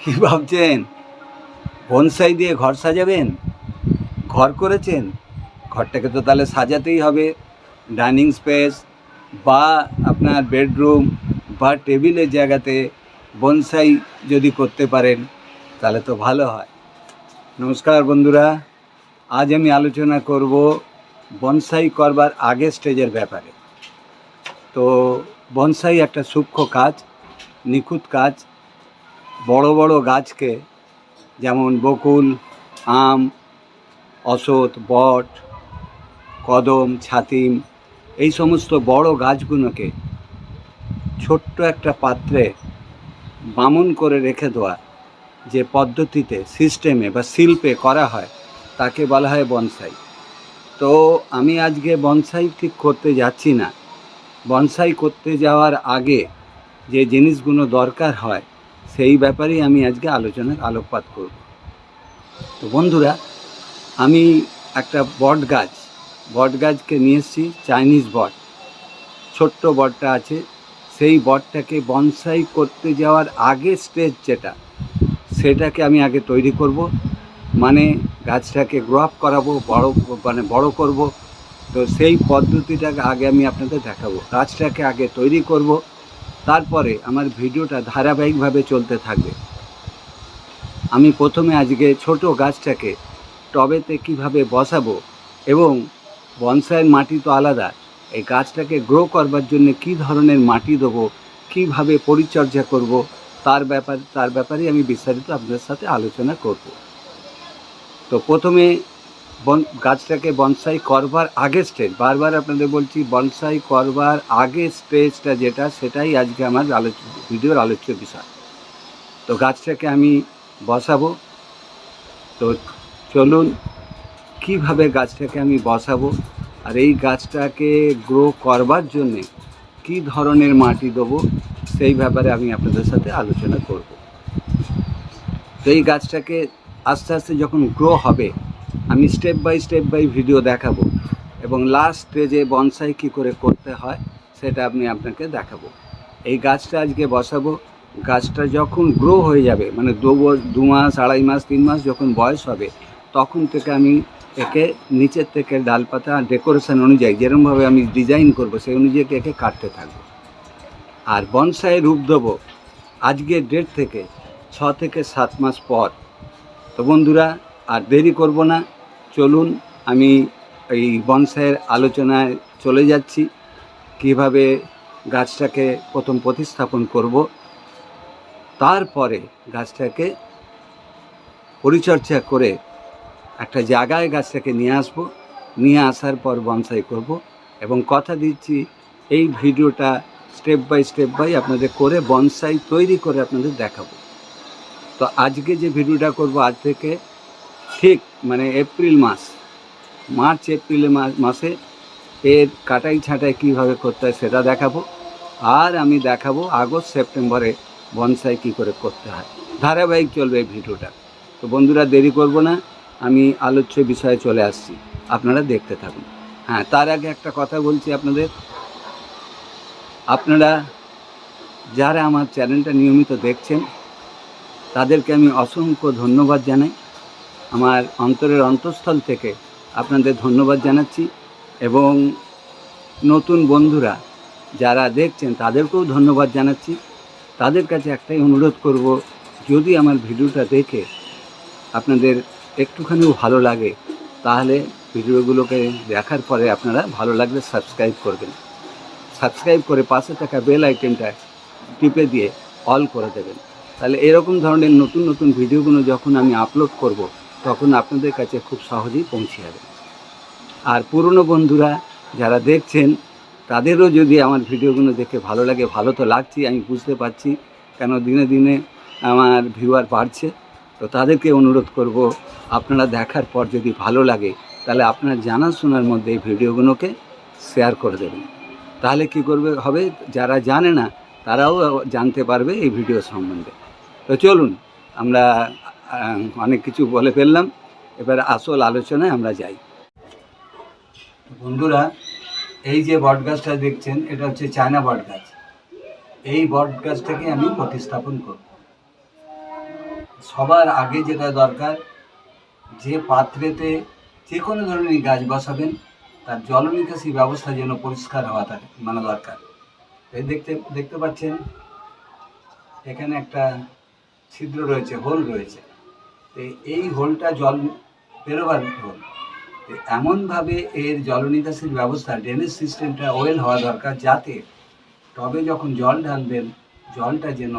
কি ভাবছেন বনসাই দিয়ে ঘর সাজাবেন? ঘর করেছেন, ঘরটাকে তো তাহলে সাজাতেই হবে। ডাইনিং স্পেস বা আপনার বেডরুম বা টেবিলের জায়গাতে বনসাই যদি করতে পারেন তাহলে তো ভালো হয়। নমস্কার বন্ধুরা, আজ আমি আলোচনা করব বনসাই করবার আগে স্টেজের ব্যাপারে। তো বনসাই একটা সূক্ষ্ম কাজ, নিখুঁত কাজ। বড় বড় গাছকে, যেমন বকুল, আম, অশথ, বট, কদম, ছাতিম, এই সমস্ত বড় গাছগুলোকে ছোট্ট একটা পাত্রে বামন করে রেখে দেওয়া যে পদ্ধতিতে, সিস্টেমে বা শিল্পে করা হয়, তাকে বলা হয় বনসাই। তো আমি আজকে বনসাই ঠিক করতে যাচ্ছি না। বনসাই করতে যাওয়ার আগে যে জিনিসগুলো দরকার হয় সেই ব্যাপারেই আমি আজকে আলোকপাত করব। তো বন্ধুরা, আমি একটা বট গাছকে নিয়ে এসেছি, চাইনিজ বট। ছোট্ট বটটা আছে, সেই বটটাকে বনসাই করতে যাওয়ার আগে স্টেজ যেটা, সেটাকে আমি আগে তৈরি করব। মানে গাছটাকে গ্রো আপ করাবো, বড় করব। তো সেই পদ্ধতিটাকে আগে আমি আপনাদের দেখাবো। গাছটাকে আগে তৈরি করব, তারপরে আমার ভিডিওটা ধারাবাহিকভাবে চলতে থাকবে। আমি প্রথমে আজকে ছোট গাছটাকে টবেতে কিভাবে বসাবো, এবং বনসাইয়ের মাটি তো আলাদা, এই গাছটাকে গ্রো করবার জন্য কী ধরনের মাটি দেবো, কীভাবে পরিচর্যা করব, তার ব্যাপারে আমি বিস্তারিত আপনাদের সাথে আলোচনা করব। তো প্রথমে গাছটাকে বনসাই করবার আগের স্টেজ, বারবার আপনাদের বলছি, বনসাই করবার আগের স্টেজটা যেটা, সেটাই আজকে আমার ভিডিওর আলোচ্য বিষয়। তো গাছটাকে আমি বসাবো। তো চলুন, কিভাবে গাছটাকে আমি বসাবো আর এই গাছটাকে গ্রো করবার জন্যে কী ধরনের মাটি দেবো, সেই ব্যাপারে আমি আপনাদের সাথে আলোচনা করব। তো এই গাছটাকে আস্তে আস্তে যখন গ্রো হবে, আমি স্টেপ বাই ভিডিও দেখাবো, এবং লাস্ট স্টেজে বনসাই কী করে করতে হয় সেটা আমি আপনাকে দেখাবো। এই গাছটা আজকে বসাবো। গাছটা যখন গ্রো হয়ে যাবে, মানে 2 মাস, 2.5 মাস, 3 মাস যখন বয়স হবে, তখন থেকে আমি একে নিচের থেকে ডালপাতা ডেকোরেশন অনুযায়ী, যেরকমভাবে আমি ডিজাইন করব সেই অনুযায়ী একে কাটতে থাকবো। আর বনসাই রূপ দেবো আজকের ডেট থেকে 6 থেকে 7 মাস পর। তো বন্ধুরা, আর দেরি করব না, চলুন আমি এই বনসাইয়ের আলোচনায় চলে যাচ্ছি। কিভাবে গাছটাকে প্রথম প্রতিস্থাপন করব, তারপরে গাছটাকে পরিচর্যা করে একটা জায়গায় গাছটাকে নিয়ে আসব। নিয়ে আসার পর বনসাই করব, এবং কথা দিচ্ছি এই ভিডিওটা স্টেপ বাই আপনাদের করে বনসাই তৈরি করে আপনাদের দেখাবো। তো আজকে যে ভিডিওটা করব, আজ থেকে ঠিক মানে মার্চ এপ্রিল মাসে এর কাটাই ছাঁটাই কীভাবে করতে হয় সেটা দেখাবো। আর আমি দেখাবো আগস্ট সেপ্টেম্বরে বনসাই কী করে করতে হয়। ধারাবাহিক চলবে এই ভিডিওটা। তো বন্ধুরা, দেরি করব না, আমি আলোচ্য বিষয়ে চলে আসছি, আপনারা দেখতে থাকুন। হ্যাঁ, তার আগে একটা কথা বলছি আপনাদের। আপনারা যারা আমার চ্যানেলটা নিয়মিত দেখছেন, তাদেরকে আমি অসংখ্য ধন্যবাদ জানাই। আমার অন্তরের অন্তঃস্থল থেকে আপনাদের ধন্যবাদ জানাচ্ছি, এবং নতুন বন্ধুরা যারা দেখছেন তাদেরকেও ধন্যবাদ জানাচ্ছি। তাদের কাছে একটাই অনুরোধ করব, যদি আমার ভিডিওটা দেখে আপনাদের একটুখানিও ভালো লাগে, তাহলে ভিডিওগুলোকে দেখার পরে আপনারা ভালো লাগলে সাবস্ক্রাইব করবেন। সাবস্ক্রাইব করে পাশে থাকা বেল আইটেমটা টিপে দিয়ে অল করে দেবেন। তাহলে এরকম ধরনের নতুন নতুন ভিডিওগুলো যখন আমি আপলোড করব, তখন আপনাদের কাছে খুব সহজেই পৌঁছে যাবে। আর পুরনো বন্ধুরা যারা দেখছেন, তাদেরও যদি আমার ভিডিওগুলো দেখে ভালো লাগে, ভালো তো লাগছে আমি বুঝতে পারছি, কেন দিনে দিনে আমার ভিউয়ার বাড়ছে। তো তাদেরকে অনুরোধ করব, আপনারা দেখার পর যদি ভালো লাগে, তাহলে আপনার জানাশোনার মধ্যে এই ভিডিওগুলোকে শেয়ার করে দেবেন। তাহলে কী হবে, যারা জানে না তারাও জানতে পারবে এই ভিডিও সম্বন্ধে। তো চলুন, আমরা অনেক কিছু বলে ফেললাম, এবার আসল আলোচনায় আমরা যাই। বন্ধুরা, এই যে বট গাছটা দেখছেন, এটা হচ্ছে চায়না বট গাছ। এই বট গাছটাকে আমি প্রতিস্থাপন করব। সবার আগে যেটা দরকার, যে পাত্রেতে যে কোনো ধরনের গাছ বসাবেন তার জল নিকাশি ব্যবস্থা যেন পরিষ্কার হওয়া থাকে দরকার। এই দেখতে পাচ্ছেন এখানে একটা ছিদ্র রয়েছে, হোল রয়েছে। এই হোলটা জল বেরোবার হোল। এমনভাবে এর জল নিকাশির ব্যবস্থা, ড্রেনেজ সিস্টেমটা ওয়েল হওয়া দরকার, যাতে টবে যখন জল ঢালবেন জলটা যেন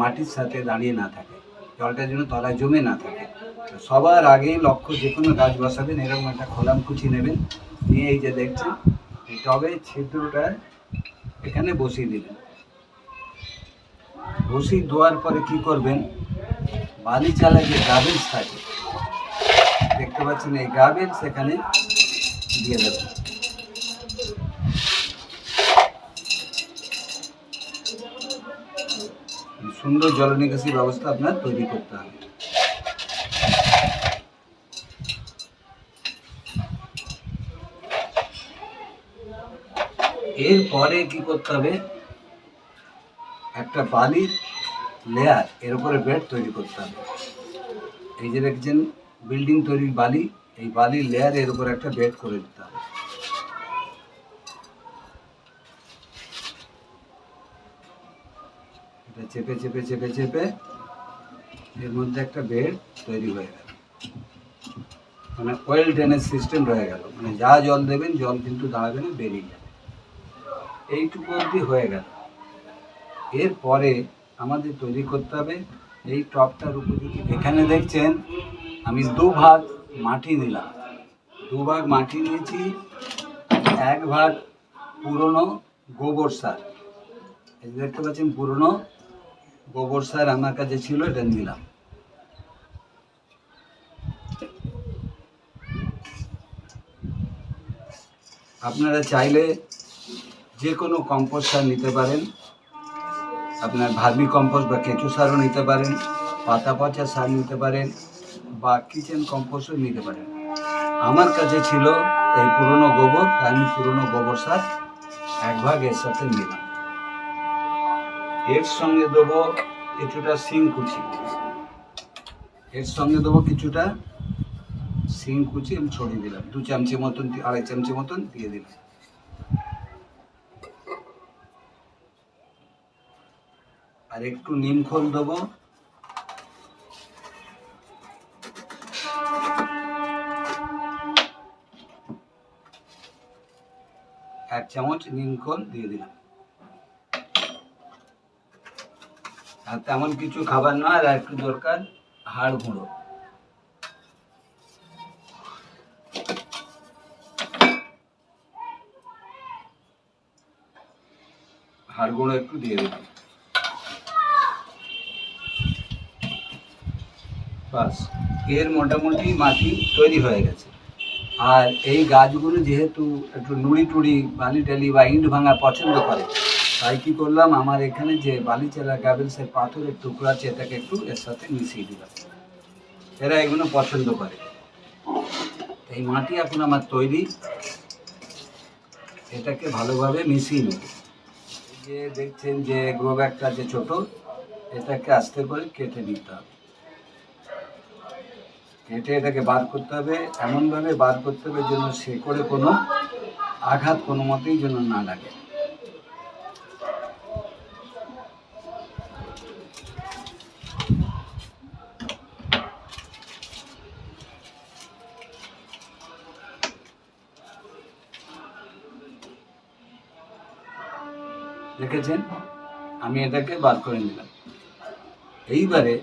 মাটির সাথে দাঁড়িয়ে না থাকে, জলটা যেন তলায় জমে না থাকে। সবার আগে লক্ষ্য, যে কোনো গাছ বসাবেন এরকম একটা খোলামকুচি নেবেন, নিয়ে এই যে দেখছেন এই টবে ছিদ্রটা এখানে বসিয়ে দিবেন। বসিয়ে দেওয়ার পরে কি করবেন, বালি চালা যে গাবেলস থাকে দেখতে পাচ্ছেন, এই গাবেলস এখানে দিয়ে দেবেন। সুন্দর জল নিকাশি ব্যবস্থা আপনার তৈরি করতে হবে। এরপরে কি করতে হবে, একটা বালির লেয়ার এর উপরে বেড তৈরি করতে হবে। এই যে দেখছেন বিল্ডিং তৈরির বালি, এই বালির লেয়ার এর উপরে একটা বেড করে দিতে হবে। এটা চেপে চেপে চেপে চেপে এর মধ্যে একটা বেড তৈরি হয়ে গেল, ওয়েল ড্রেনেজ সিস্টেম রয়ে গেল। যা জল দেবেন জল কিন্তু দাঁড়াবে না, বেরিয়ে যাবে। এইটুকু অবধি হয়ে গেল। এরপরে আমাদের তৈরি করতে হবে এই টবটার উপযোগী। এখানে দেখছেন আমি দুভাগ মাটি নিলাম, দুভাগ মাটি নিয়েছি। এক ভাগ পুরনো গোবর সার, এই দেখতে পাচ্ছেন পুরনো গোবর সার আমার কাছে ছিল, এটা নিলাম। আপনারা চাইলে যে কোনো কম্পোস্ট সার নিতে পারেন, আপনার ভার্মি কম্পোস্ট বা কেঁচু সারও নিতে পারেন, পাতা পচা সার নিতে পারেন, বা কিচেন কম্পোস্টও নিতে পারেন। আমার কাছে ছিল এই পুরনো গোবর, তাই আমি পুরনো গোবর সার এক ভাগ এর সাথে নিলাম। এর সঙ্গে দেবো কিছুটা শিংকুচি, এর সঙ্গে দেবো কিছুটা শিংকুচি আমি ছড়িয়ে দিলাম, 2 চামচে মতন, 2.5 চামচে মতন দিয়ে দিলাম। আর একটু নিমখোল দেবো, 1 চামচ নিমখোল দিয়ে দিলাম। আর তেমন কিছু খাবার না, আর একটু দরকার হাড় গুঁড়ো। হাড় গুঁড়ো একটু দিয়ে দিলাম। বাস, এর মোটামুটি মাটি তৈরি হয়ে গেছে। আর এই গাছগুলো যেহেতু একটু নুড়ি টুড়ি, বালি টালি বা ইট ভাঙা পছন্দ করে, তাই কি করলাম, আমার এখানে যে বালিচালা গাবেলসের পাথরের টুকরা আছে এটাকে একটু এর সাথে মিশিয়ে দিলাম। এরা এগুলো পছন্দ করে। এই মাটি এখন আমার তৈরি, এটাকে ভালোভাবে মিশিয়ে নেব। এই যে দেখছেন যে গ্রো ব্যাগটা যে ছোট, এটাকে আস্তে করে কেটে নিতে হবে। কেটে এটাকে বার করতে হবে, এমনভাবে বার করতে হবে যেন শেকড়ে কোনো আঘাত কোনো মতেই যেন না লাগে। দেখেছেন, আমি এটাকে বার করে নিলাম। এইবারে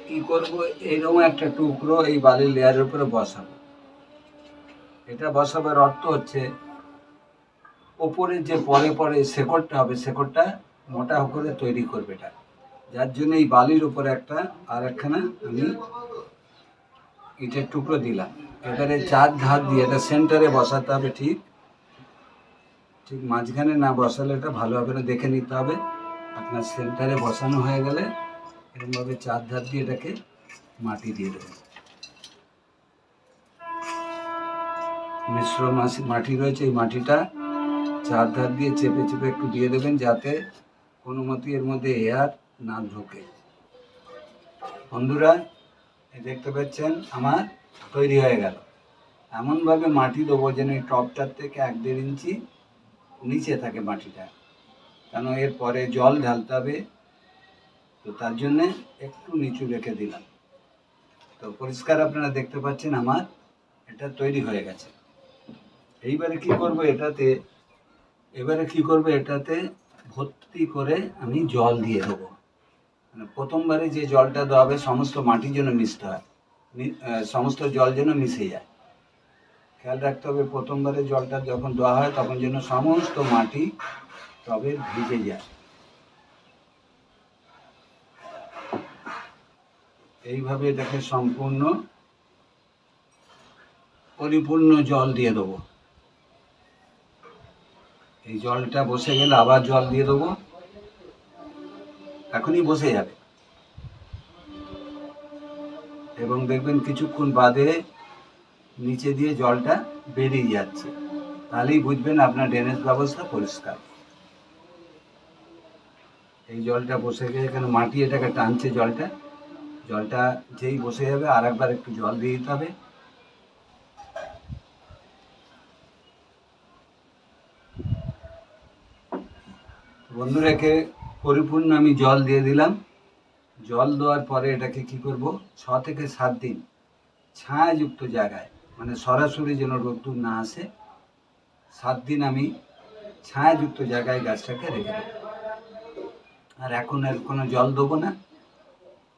কি করব, এইরকম একটা টুকরো এই বালির লেয়ারের উপরে বসাবো। এটা বসাবার অর্থ হচ্ছে ওপরে যে পরে পরে শেকড়টা হবে, শেকড়টা মোটা করে তৈরি করবে এটা, যার জন্য এই বালির উপরে একটা আর একখানা আমি ইটের টুকরো দিলাম। এবারে 4 ধার দিয়ে এটা সেন্টারে বসাতে হবে, ঠিক মাঝখানে না বসালে এটা ভালো হবে না, দেখে নিতে হবে। আপনার সেন্টারে বসানো হয়ে গেলে এরকমভাবে 4 ধার দিয়ে এটাকে মাটি দিয়ে দেবেন। মিশ্র মাটি রয়েছে, এই মাটিটা 4 ধার দিয়ে চেপে চেপে একটু দিয়ে দেবেন, যাতে কোনো মতে এর মধ্যে এয়ার না ঢোকে। বন্ধুরা, এই দেখতে পাচ্ছেন আমার তৈরি হয়ে গেল। এমনভাবে মাটি দেবো যেন এই টবটার থেকে 1-1.5 ইঞ্চি নিচে থাকে মাটিটা, কেন এর পরে জল ঢালতে হবে, তো তার জন্যে একটু নিচু রেখে দিলাম। তো পরিষ্কার আপনারা দেখতে পাচ্ছেন আমার এটা তৈরি হয়ে গেছে। এবারে কি করব এটাতে ভর্তি করে আমি জল দিয়ে দেবো। মানে প্রথমবারে যে জলটা দেওয়া হবে সমস্ত মাটির জন্য মিশতে হয়, সমস্ত জল যেন মিশে যায়। খেয়াল রাখতে হবে প্রথমবারে জলটা যখন দেওয়া হয় তখন যেন সমস্ত মাটি টবে ভিজে যায়। এইভাবে এটাকে সম্পূর্ণ পরিপূর্ণ জল দিয়ে দেবো। এই জলটা বসে গেলে আবার জল দিয়ে দেবো, এখনই বসে যাবে এবং দেখবেন কিছুক্ষণ বাদে নিচে দিয়ে জলটা বেরিয়ে যাচ্ছে, তাহলেই বুঝবেন আপনার ড্রেনেজ ব্যবস্থা পরিষ্কার। এই জলটা বসে গিয়ে এখানে মাটি এটাকে টানছে, জলটা যেই বসে যাবে আর একবার একটু জল দিয়ে দিতে হবে। বন্ধুরাকে পরিপূর্ণ আমি জল দিয়ে দিলাম। জল দেওয়ার পরে এটাকে কি করব, 6 থেকে 7 দিন ছায়াযুক্ত জায়গায়, মানে সরাসরি যেন রোদ্দুর না আসে, 7 দিন আমি ছায়াযুক্ত জায়গায় গাছটাকে রেখে দেবো। আর এখন আর কোনো জল দেবো না।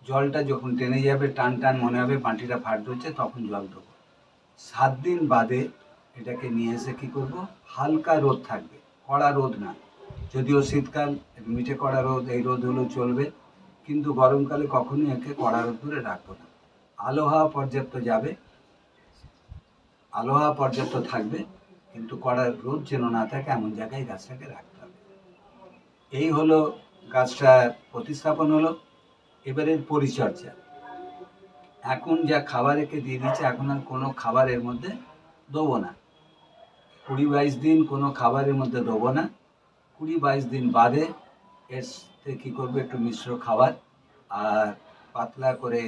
জলটা যখন টেনে যাবে, টান টান মনে হবে মাটিটা ফাট ধরছে, তখন জল দেবো। 7 দিন বাদে এটাকে নিয়ে এসে কি করব, হালকা রোদ থাকবে, কড়া রোদ না। যদিও শীতকাল মিঠে কড়া রোদ, এই রোদ হলেও চলবে, কিন্তু গরমকালে কখনোই একে কড়া রোদ ধরে রাখবো না। আলো হাওয়া পর্যাপ্ত থাকবে, কিন্তু কড়া রোদ যেন না থাকে এমন জায়গায় গাছটাকে রাখতে হবে। এই হলো গাছটার প্রতিস্থাপন হলো। এবারের পরিচর্যা, এখন যা খাবার একে দিয়ে দিচ্ছে, এখন আর কোনো খাবারের মধ্যে দেবো না। 20-22 দিন কোনো খাবারের মধ্যে দেবো না। 20-22 দিন বাদে এর সাথে কী করবো, একটু মিশ্র খাবার আর পাতলা করে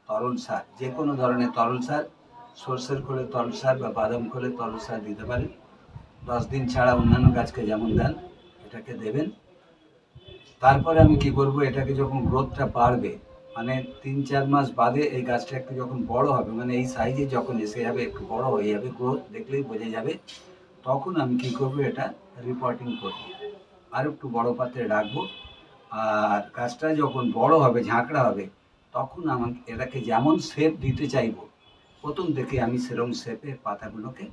তরল সার, যে কোনো ধরনের তরল সার, সর্ষের খোলে তরল সার বা বাদাম খোলে তরল সার দিতে পারেন। 10 দিন ছাড়া অন্যান্য গাছকে যেমন দেন এটাকে দেবেন। তারপরে আমি কি করব, এটাকে যখন গ্রোথটা বাড়বে, মানে 3-4 মাস বাদে এই গাছটা একটু যখন বড় হবে, মানে এই সাইজে যখন এসে যাবে, একটু বড় হয়ে যাবে, গ্রোথ দেখলেই বোঝা যাবে, তখন আমি কি করব, এটা রিপোর্টিং করব, আর একটু বড় পাত্রে রাখবো। আর গাছটা যখন বড় হবে, ঝাঁকড়া হবে, তখন আমাকে এটাকে যেমন শেপ দিতে চাইবো প্রথম থেকে আমি সেরকম শেপে পাতাগুলোকে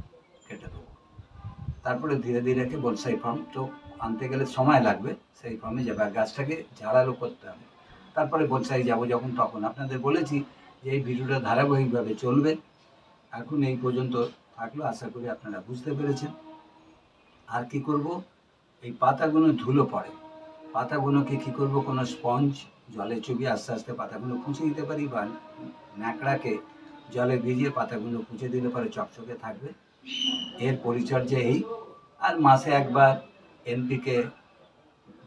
কেটে দেবো। তারপরে ধীরে ধীরে বনসাই ফর্ম তো আনতে গেলে সময় লাগবে, সেই ফর্মে যাবে। আর গাছটাকে ঝাড়ালো করতে হবে, তারপরে বনসাই যাব যখন তখন। আপনাদের বলেছি যে এই ভিডিওটা ধারাবাহিকভাবে চলবে। এখন এই পর্যন্ত থাকলো, আশা করি আপনারা বুঝতে পেরেছেন। আর কি করব, এই পাতাগুলো ধুলো পড়ে, পাতাগুলোকে কি করব, কোনো স্পঞ্জ জলে চুবিয়ে আস্তে আস্তে পাতাগুলো পুঁছে দিতে পারি, বা ন্যাকড়াকে জলে ভিজিয়ে পাতাগুলো পুঁছে দিলে পরে চকচকে থাকবে। এর পরিচর্যা এই। আর মাসে একবার এনপিকে,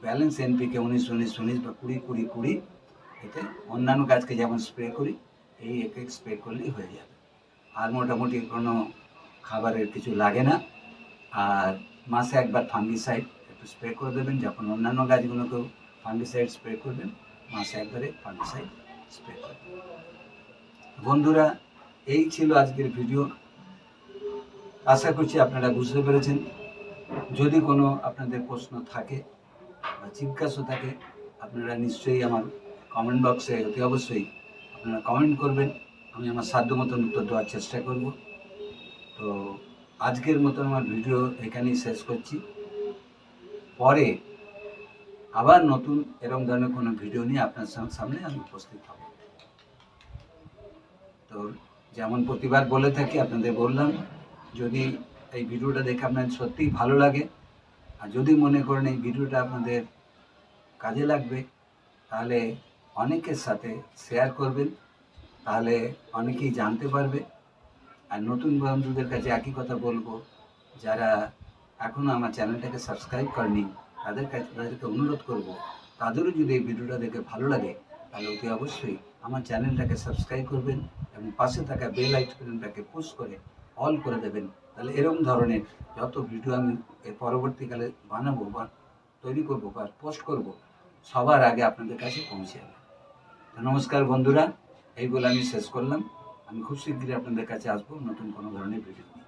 ব্যালেন্স এনপিকে 19-19-19 বা 20-20-20, এতে অন্যান্য গাছকে যেমন স্প্রে করি এই একে স্প্রে করলেই হয়ে যাবে। আর মোটামুটি কোনো খাবারের কিছু লাগে না। আর মাসে একবার ফাঙ্গিসাইড একটু স্প্রে করে দেবেন, যখন অন্যান্য গাছগুলোকেও ফাঙ্গিসাইড স্প্রে করবেন, মাসে একবারে ফাঙ্গিসাইড স্প্রে করবেন। বন্ধুরা, এই ছিল আজকের ভিডিও। আশা করছি আপনারা বুঝতে পেরেছেন। যদি কোনো আপনাদের প্রশ্ন থাকে বা জিজ্ঞাসা থাকে, আপনারা নিশ্চয়ই আমার কমেন্ট বক্সে অতি অবশ্যই আপনারা কমেন্ট করবেন, আমি আমার সাধ্য মতন উত্তর দেওয়ার চেষ্টা করব। তো আজকের মতন আমার ভিডিও এখানেই শেষ করছি। পরে আবার নতুন এরকম ধরনের কোনো ভিডিও নিয়ে আপনার সামনে আমি উপস্থিত হব। তো যেমন প্রতিবার বলে থাকি, আপনাদের বললাম, যদি এই ভিডিওটা দেখে আপনাদের সত্যিই ভালো লাগে, আর যদি মনে করেন এই ভিডিওটা আপনাদের কাজে লাগবে, তাহলে অনেকের সাথে শেয়ার করবেন, তাহলে অনেকেই জানতে পারবে। আর নতুন বন্ধুদের কাছে একই কথা বলবো, যারা এখনও আমার চ্যানেলটাকে সাবস্ক্রাইব করেনি তাদেরকে অনুরোধ করব, তাদেরও যদি এই ভিডিওটা দেখে ভালো লাগে তাহলে অতি অবশ্যই আমার চ্যানেলটাকে সাবস্ক্রাইব করবেন এবং পাশে থাকা বেল আইকনটাকে পুশ করে অল করে দেবেন। তাহলে এরকম ধরনের যত ভিডিও আমি এর পরবর্তীকালে বানাবো বা তৈরি করবো বা পোস্ট করব, সবার আগে আপনাদের কাছে পৌঁছে যাবে। তো নমস্কার বন্ধুরা, এই বলে আমি শেষ করলাম। আমি খুব শীঘ্রই আপনাদের কাছে আসবো নতুন কোনো ধরনের ভিডিও নিয়ে।